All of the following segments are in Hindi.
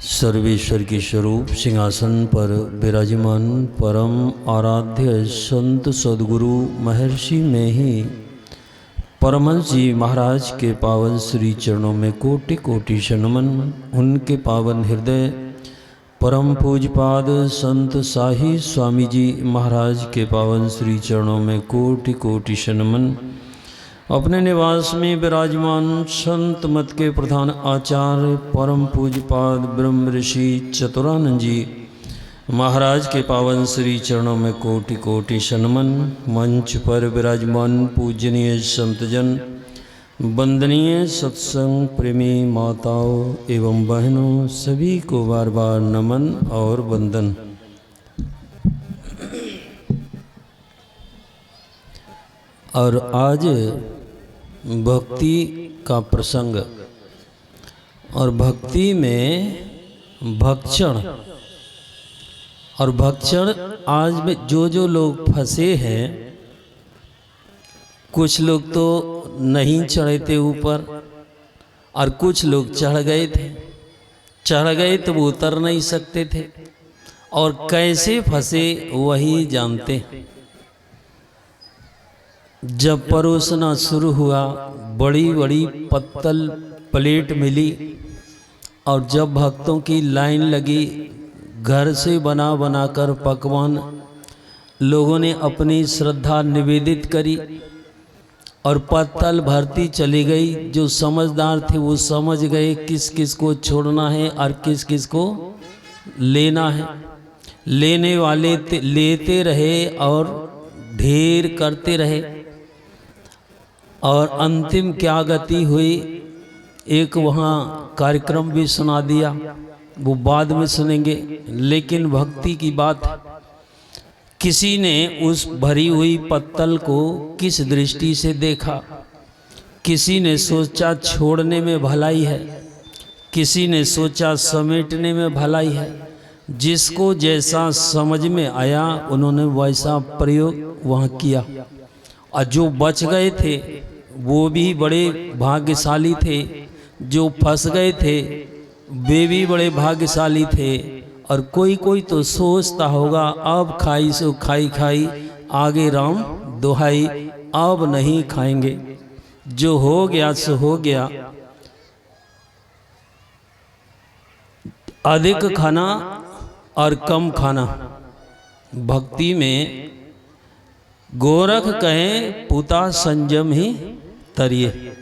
सर्वेश्वर के स्वरूप सिंहासन पर विराजमान परम आराध्य संत सद्गुरु महर्षि में ही परमहंस जी महाराज के पावन श्री चरणों में कोटि कोटि नमन। उनके पावन हृदय परम पूजपाद संत साही स्वामी जी महाराज के पावन श्री चरणों में कोटि कोटि नमन। अपने निवास में विराजमान संत मत के प्रधान आचार्य परम पूज्यपाद ब्रह्म ऋषि चतुरानंद जी महाराज के पावन श्री चरणों में कोटि कोटि नमन। मंच पर विराजमान पूजनीय संतजन, वंदनीय सत्संग प्रेमी माताओं एवं बहनों, सभी को बार बार नमन और वंदन। और आज भक्ति का प्रसंग, और भक्ति में भक्षण, और भक्षण आज में जो लोग फंसे हैं, कुछ लोग तो नहीं चढ़े थे ऊपर और कुछ लोग चढ़ गए तो वो उतर नहीं सकते थे, और कैसे फंसे वही जानते हैं। जब परोसना शुरू हुआ, बड़ी बड़ी पत्तल प्लेट मिली, और जब भक्तों की लाइन लगी, घर से बना कर पकवान लोगों ने अपनी श्रद्धा निवेदित करी और पत्तल भरती चली गई। जो समझदार थे वो समझ गए किस किस को छोड़ना है और किस किस को लेना है। लेने वाले लेते रहे और ढेर करते रहे, और अंतिम क्या गति हुई, एक वहाँ कार्यक्रम भी सुना दिया, वो बाद में सुनेंगे। लेकिन भक्ति की बात, किसी ने उस भरी हुई पत्तल को किस दृष्टि से देखा। किसी ने सोचा छोड़ने में भलाई है, किसी ने सोचा समेटने में भलाई है। जिसको जैसा समझ में आया उन्होंने वैसा प्रयोग वहाँ किया, और जो बच गए थे वो भी बड़े भाग्यशाली थे, जो फंस गए थे वे भी बड़े भाग्यशाली थे। और कोई कोई तो सोचता होगा अब खाई सो खाई आगे राम दुहाई, अब नहीं खाएंगे। जो हो गया सो हो गया। अधिक खाना और कम खाना, भक्ति में गोरख कहें पुता संयम ही तरिए।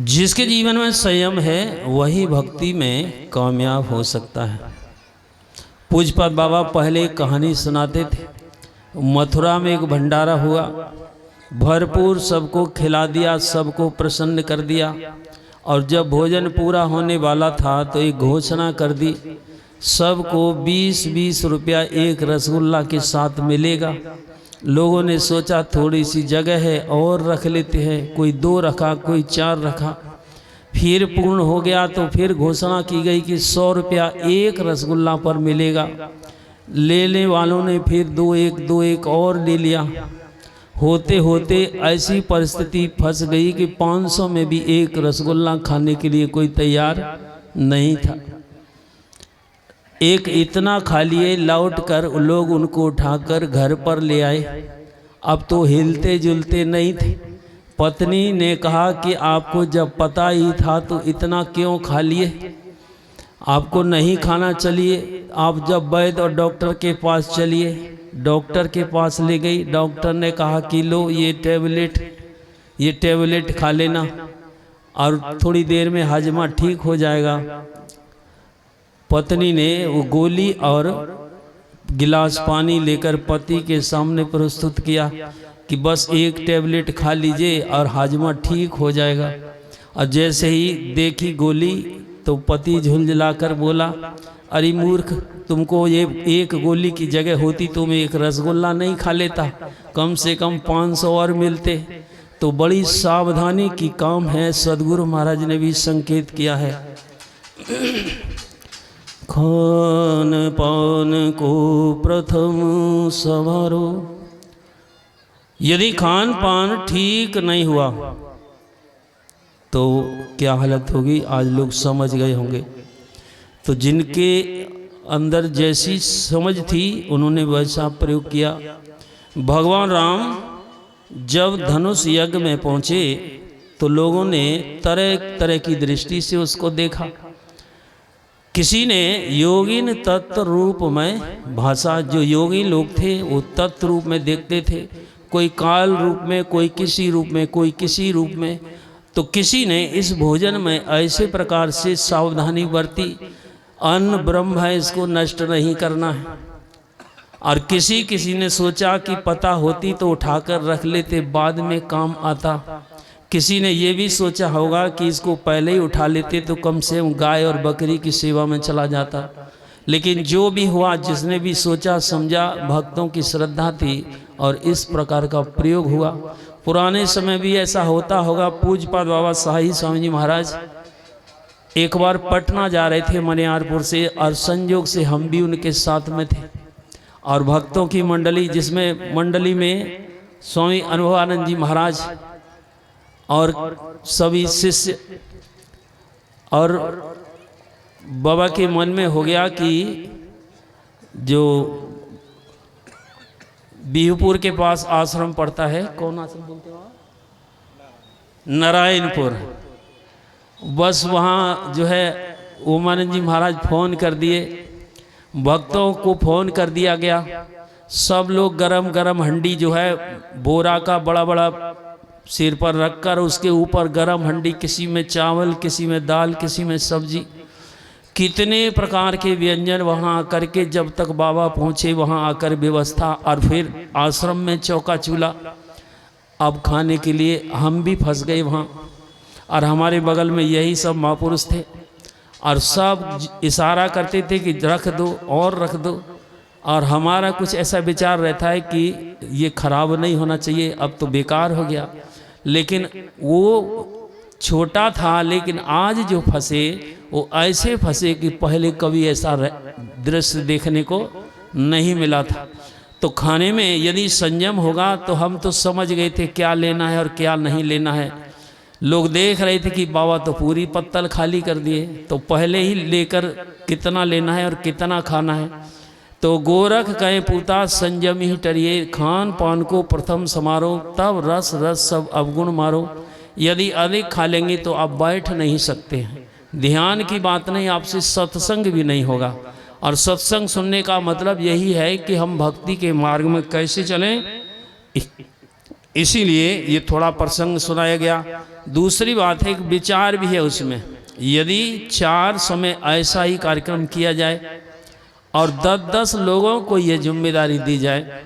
जिसके जीवन में संयम है वही भक्ति में कामयाब हो सकता है। पूज्यपाद बाबा पहले कहानी सुनाते थे। मथुरा में एक भंडारा हुआ, भरपूर सबको खिला दिया, सबको प्रसन्न कर दिया। और जब भोजन पूरा होने वाला था तो एक घोषणा कर दी, सबको 20-20 रुपया एक रसगुल्ला के साथ मिलेगा। लोगों ने सोचा थोड़ी सी जगह है और रख लेते हैं, कोई 2 रखा, कोई 4 रखा। फिर पूर्ण हो गया तो फिर घोषणा की गई कि 100 रुपया एक रसगुल्ला पर मिलेगा। लेने वालों ने फिर 2-1 और ले लिया। होते होते ऐसी परिस्थिति फंस गई कि 500 में भी एक रसगुल्ला खाने के लिए कोई तैयार नहीं था। एक इतना खा लिए, लौट कर लोग उनको उठाकर घर पर ले आए। अब तो हिलते जुलते नहीं थे। पत्नी ने कहा कि आपको जब पता ही था तो इतना क्यों खा लिए, आपको नहीं खाना, चलिए आप जब वैद्य और डॉक्टर के पास चलिए। डॉक्टर के पास ले गई। डॉक्टर ने कहा कि लो ये टैबलेट खा लेना और थोड़ी देर में हाजमा ठीक हो जाएगा। पत्नी ने वो गोली और गिलास पानी लेकर पति के सामने प्रस्तुत किया कि बस एक टैबलेट खा लीजिए और हाजमा ठीक हो जाएगा। और जैसे ही देखी गोली तो पति झुंझलाकर बोला, अरे मूर्ख, तुमको ये एक गोली की जगह होती तो मैं एक रसगुल्ला नहीं खा लेता, कम से कम 500 और मिलते। तो बड़ी सावधानी की काम है, सद्गुरु महाराज ने भी संकेत किया है। खान पान को प्रथम संवारो। यदि खान पान ठीक नहीं हुआ तो क्या हालत होगी आज लोग समझ गए होंगे। तो जिनके अंदर जैसी समझ थी उन्होंने वैसा प्रयोग किया। भगवान राम जब धनुष यज्ञ में पहुंचे तो लोगों ने तरह तरह की दृष्टि से उसको देखा। किसी ने योगिन तत्व रूप में भाषा, जो योगी लोग थे वो तत्व रूप में देखते थे, कोई काल रूप में, कोई किसी रूप में, कोई किसी रूप में। तो किसी ने इस भोजन में ऐसे प्रकार से सावधानी बरती, अन्न ब्रह्म है, इसको नष्ट नहीं करना है। और किसी ने सोचा कि पता होती तो उठाकर रख लेते, बाद में काम आता। किसी ने ये भी सोचा होगा कि इसको पहले ही उठा लेते तो कम से कम गाय और बकरी की सेवा में चला जाता। लेकिन जो भी हुआ, जिसने भी सोचा समझा, भक्तों की श्रद्धा थी और इस प्रकार का प्रयोग हुआ। पुराने समय भी ऐसा होता होगा। पूज्यपाद बाबा शाही स्वामी जी महाराज एक बार पटना जा रहे थे मनियारपुर से, और संयोग से हम भी उनके साथ में थे। और भक्तों की मंडली, जिसमें मंडली में स्वामी अनुभवानंद जी महाराज और सभी शिष्य, और बाबा के मन में हो गया कि जो बिहुपुर के पास आश्रम पड़ता है, कौन आश्रम बोलते हो, नारायणपुर, बस वहाँ जो है ओमानंद जी महाराज फोन कर दिए, भक्तों को फोन कर दिया गया। सब लोग गरम गरम हंडी जो है बोरा का बड़ा बड़ा सिर पर रखकर उसके ऊपर गरम हंडी, किसी में चावल, किसी में दाल, किसी में सब्जी, कितने प्रकार के व्यंजन वहाँ आकर के, जब तक बाबा पहुँचे वहाँ आकर व्यवस्था। और फिर आश्रम में चौका चूल्हा। अब खाने के लिए हम भी फंस गए वहाँ, और हमारे बगल में यही सब महापुरुष थे, और सब इशारा करते थे कि रख दो और रख दो। और हमारा कुछ ऐसा विचार रहता है कि ये खराब नहीं होना चाहिए, अब तो बेकार हो गया। लेकिन वो छोटा था, लेकिन आज जो फंसे वो ऐसे फंसे कि पहले कभी ऐसा दृश्य देखने को नहीं मिला था। तो खाने में यदि संयम होगा तो हम तो समझ गए थे क्या लेना है और क्या नहीं लेना है। लोग देख रहे थे कि बाबा तो पूरी पत्तल खाली कर दिए, तो पहले ही लेकर कितना लेना है और कितना खाना है। तो गोरख कहे पूता संयम ही टरिए, खान पान को प्रथम समारो, तब रस रस सब अवगुण मारो। यदि अधिक खा लेंगे तो आप बैठ नहीं सकते हैं, ध्यान की बात नहीं, आपसे सत्संग भी नहीं होगा। और सत्संग सुनने का मतलब यही है कि हम भक्ति के मार्ग में कैसे चलें, इसीलिए ये थोड़ा प्रसंग सुनाया गया। दूसरी बात है, एक विचार भी है उसमें। यदि 4 समय ऐसा ही कार्यक्रम किया जाए और 10-10 लोगों को ये जिम्मेदारी दी जाए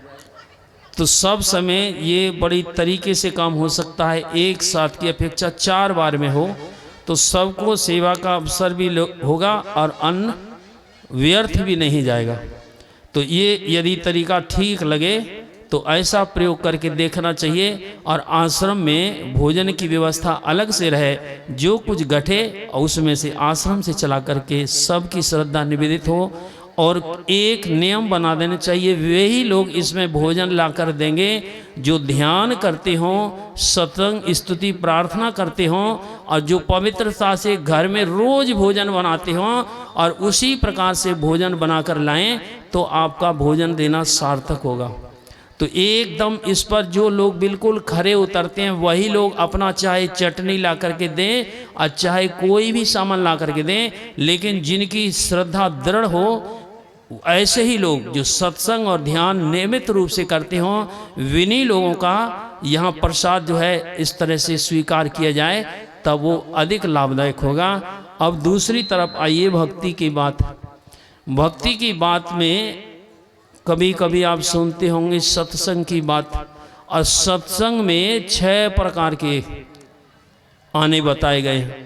तो सब समय ये बड़ी तरीके से काम हो सकता है। एक साथ की अपेक्षा 4 बार में हो तो सबको सेवा का अवसर भी होगा और अन्न व्यर्थ भी नहीं जाएगा। तो ये यदि तरीका ठीक लगे तो ऐसा प्रयोग करके देखना चाहिए। और आश्रम में भोजन की व्यवस्था अलग से रहे, जो कुछ घटे उसमें से आश्रम से चला करके सबकी श्रद्धा निवेदित हो। और एक नियम बना देना चाहिए, वही लोग इसमें भोजन ला कर देंगे जो ध्यान करते हों, सत्संग स्तुति प्रार्थना करते हों, और जो पवित्रता से घर में रोज भोजन बनाते हों और उसी प्रकार से भोजन बनाकर लाएं तो आपका भोजन देना सार्थक होगा। तो एकदम इस पर जो लोग बिल्कुल खरे उतरते हैं वही लोग अपना चाहे चटनी ला करके दें और चाहे कोई भी सामान ला करके दें, लेकिन जिनकी श्रद्धा दृढ़ हो ऐसे ही लोग जो सत्संग और ध्यान नियमित रूप से करते हों, विनयी लोगों का यहाँ प्रसाद जो है इस तरह से स्वीकार किया जाए तब वो अधिक लाभदायक होगा। अब दूसरी तरफ आइए भक्ति की बात। भक्ति की बात में कभी कभी आप सुनते होंगे सत्संग की बात, और सत्संग में 6 प्रकार के आने बताए गए।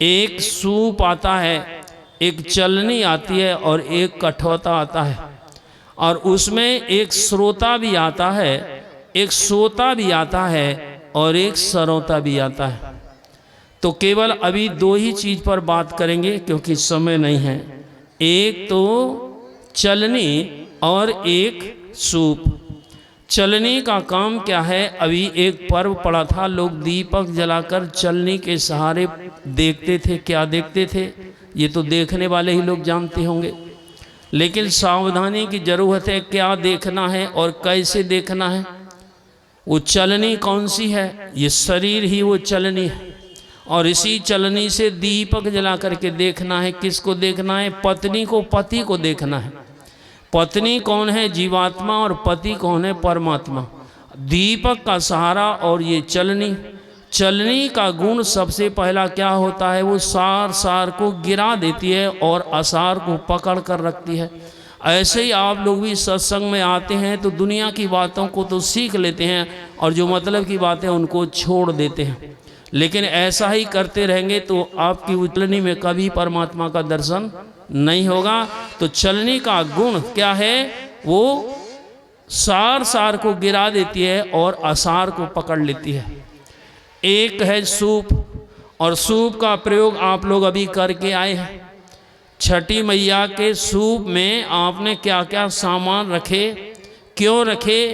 एक सूप आता है, एक चलनी आती है और एक कठौता आता है, और उसमें एक श्रोता भी आता है, एक सोता भी आता है और एक सरोता भी आता है। तो केवल अभी 2 ही चीज़ पर बात करेंगे क्योंकि समय नहीं है। एक तो चलनी और एक सूप। चलनी का काम क्या है? अभी एक पर्व पड़ा था, लोग दीपक जलाकर चलनी के सहारे देखते थे। क्या देखते थे ये तो देखने वाले ही लोग जानते होंगे, लेकिन सावधानी की जरूरत है। क्या देखना है और कैसे देखना है? वो चलनी कौन सी है? ये शरीर ही वो चलनी है, और इसी चलनी से दीपक जला करके देखना है। किसको देखना है? पत्नी को, पति को देखना है। पत्नी कौन है? जीवात्मा। और पति कौन है? परमात्मा। दीपक का सहारा और ये चलनी। चलनी का गुण सबसे पहला क्या होता है? वो सार सार को गिरा देती है और असार को पकड़ कर रखती है। ऐसे ही आप लोग भी सत्संग में आते हैं तो दुनिया की बातों को तो सीख लेते हैं और जो मतलब की बातें उनको छोड़ देते हैं। लेकिन ऐसा ही करते रहेंगे तो आपकी उचलनी में कभी परमात्मा का दर्शन नहीं होगा। तो चलनी का गुण क्या है? वो सार सार को गिरा देती है और असार को पकड़ लेती है। एक है सूप, और सूप का प्रयोग आप लोग अभी करके आए हैं। छठी मैया के सूप में आपने क्या क्या सामान रखे, क्यों रखे?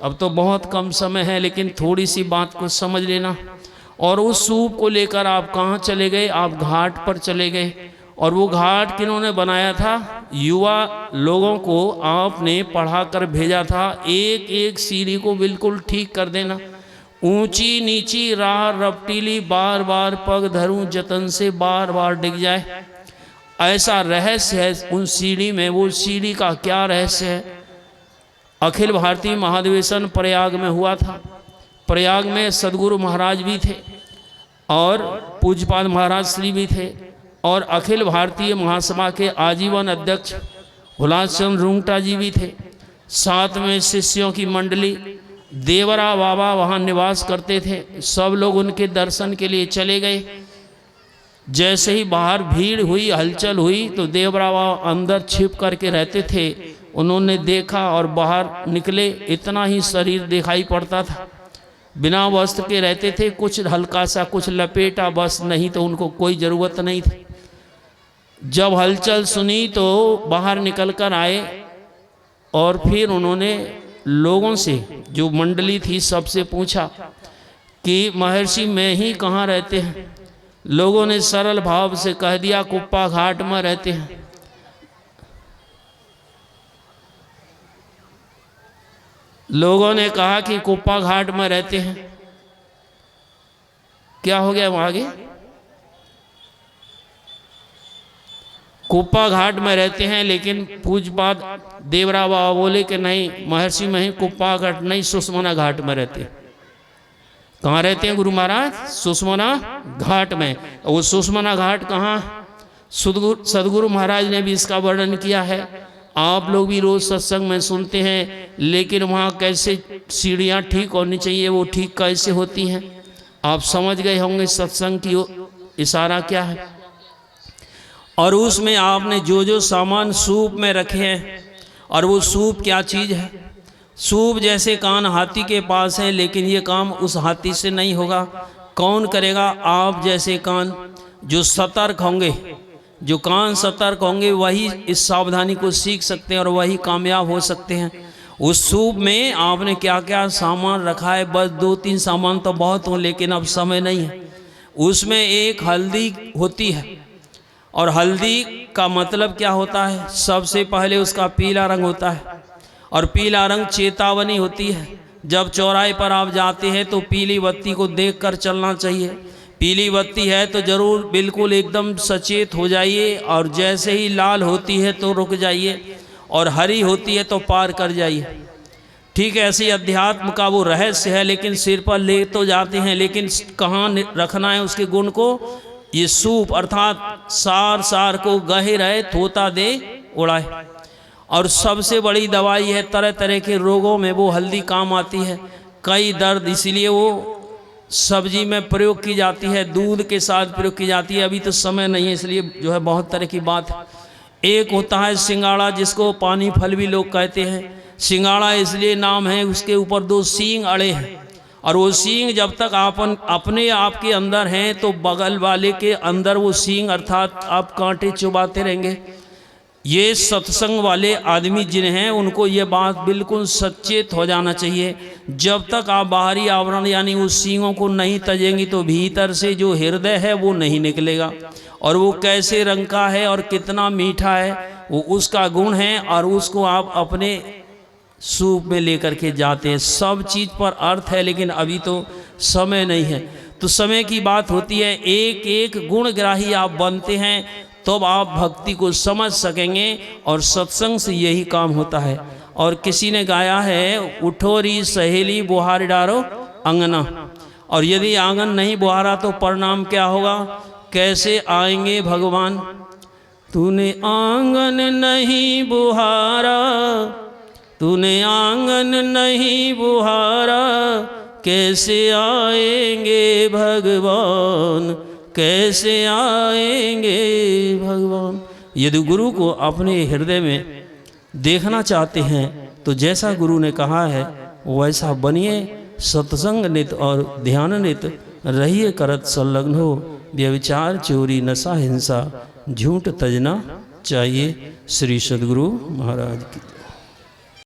अब तो बहुत कम समय है, लेकिन थोड़ी सी बात को समझ लेना। और उस सूप को लेकर आप कहाँ चले गए? आप घाट पर चले गए। और वो घाट किन्होंने बनाया था? युवा लोगों को आपने पढ़ा कर भेजा था। एक एक सीढ़ी को बिल्कुल ठीक कर देना। ऊंची नीची राह रपटीली, बार बार पग धरूं जतन से बार बार डिग जाए। ऐसा रहस्य है उन सीढ़ी में। वो सीढ़ी का क्या रहस्य है? अखिल भारतीय महाधिवेशन प्रयाग में हुआ था। प्रयाग में सदगुरु महाराज भी थे और पूज्यपाद महाराज श्री भी थे, और अखिल भारतीय महासभा के आजीवन अध्यक्ष हुलास चंद्र रुंगटा जी भी थे। साथ में शिष्यों की मंडली, देवरा बाबा वहाँ निवास करते थे। सब लोग उनके दर्शन के लिए चले गए। जैसे ही बाहर भीड़ हुई, हलचल हुई, तो देवरा बाबा अंदर छिप करके रहते थे। उन्होंने देखा और बाहर निकले। इतना ही शरीर दिखाई पड़ता था, बिना वस्त्र के रहते थे। कुछ हल्का सा कुछ लपेटा बस, नहीं तो उनको कोई ज़रूरत नहीं थी। जब हलचल सुनी तो बाहर निकल कर आए और फिर उन्होंने लोगों से, जो मंडली थी, सबसे पूछा कि महर्षि में ही कहाँ रहते हैं? लोगों ने सरल भाव से कह दिया कुप्पा घाट में रहते हैं। लोगों ने कहा कि कुप्पा घाट में रहते हैं। क्या हो गया वहां आगे? कुप्पा घाट में रहते हैं, लेकिन पूज्यपाद देवरा बाबा बोले कि नहीं, महर्षि में ही कुप्पा घाट नहीं, सुषमना घाट में रहते हैं। कहाँ रहते हैं गुरु महाराज? सुषमना घाट में। वो सुषमना घाट कहाँ? सदगुरु महाराज ने भी इसका वर्णन किया है। आप लोग भी रोज सत्संग में सुनते हैं, लेकिन वहाँ कैसे सीढ़ियाँ ठीक होनी चाहिए, वो ठीक कैसे होती हैं? आप समझ गए होंगे सत्संग की इशारा क्या है। और उसमें आपने जो जो सामान सूप में रखे हैं, और वो सूप क्या चीज़ है? सूप जैसे कान हाथी के पास है, लेकिन ये काम उस हाथी से नहीं होगा। कौन करेगा? आप जैसे कान जो सतर्क होंगे, जो कान सतर्क होंगे, वही इस सावधानी को सीख सकते हैं और वही कामयाब हो सकते हैं। उस सूप में आपने क्या क्या सामान रखा है? बस 2-3 सामान तो बहुत हो, लेकिन अब समय नहीं है। उसमें एक हल्दी होती है, और हल्दी का मतलब क्या होता है? सबसे पहले उसका पीला रंग होता है, और पीला रंग चेतावनी होती है। जब चौराहे पर आप जाते हैं तो पीली बत्ती को देखकर चलना चाहिए। पीली बत्ती है तो जरूर बिल्कुल एकदम सचेत हो जाइए, और जैसे ही लाल होती है तो रुक जाइए, और हरी होती है तो पार कर जाइए। ठीक है, ऐसे अध्यात्म का वो रहस्य है। लेकिन सिर पर ले तो जाते हैं, लेकिन कहाँ रखना है उसके गुण को? ये सूप अर्थात सार सार को गहे रहे, थोता दे उड़ाए। और सबसे बड़ी दवाई है, तरह तरह के रोगों में वो हल्दी काम आती है। कई दर्द, इसीलिए वो सब्जी में प्रयोग की जाती है, दूध के साथ प्रयोग की जाती है। अभी तो समय नहीं है, इसलिए जो है बहुत तरह की बात है। एक होता है सिंगाड़ा, जिसको पानी फल भी लोग कहते हैं। सिंगाड़ा इसलिए नाम है, उसके ऊपर 2 सींग अड़े हैं, और वो सींग जब तक अपने आप के अंदर हैं तो बगल वाले के अंदर वो सींग अर्थात आप कांटे चुबाते रहेंगे। ये सत्संग वाले आदमी जिन्हें उनको ये बात बिल्कुल सचेत हो जाना चाहिए। जब तक आप बाहरी आवरण यानी उस सींगों को नहीं तजेंगी तो भीतर से जो हृदय है वो नहीं निकलेगा। और वो कैसे रंग का है और कितना मीठा है वो उसका गुण है, और उसको आप अपने सूप में लेकर के जाते हैं। सब चीज़ पर अर्थ है, लेकिन अभी तो समय नहीं है। तो समय की बात होती है, एक एक गुणग्राही आप बनते हैं तब आप भक्ति को समझ सकेंगे। और सत्संग से यही काम होता है। और किसी ने गाया है, उठो री सहेली बुहार डारो अंगना। और यदि आंगन नहीं बुहारा तो परिणाम क्या होगा? कैसे आएंगे भगवान? तूने आंगन नहीं बुहारा, तूने आंगन नहीं बुहारा, कैसे आएंगे भगवान, कैसे आएंगे भगवान। यदि गुरु को अपने हृदय में देखना चाहते हैं तो जैसा गुरु ने कहा है वैसा बनिए। सत्संग नित और ध्यान नित रहिए करत संलग्न हो। व्यभिचार चोरी नशा हिंसा झूठ तजना चाहिए। श्री सद्गुरु महाराज की।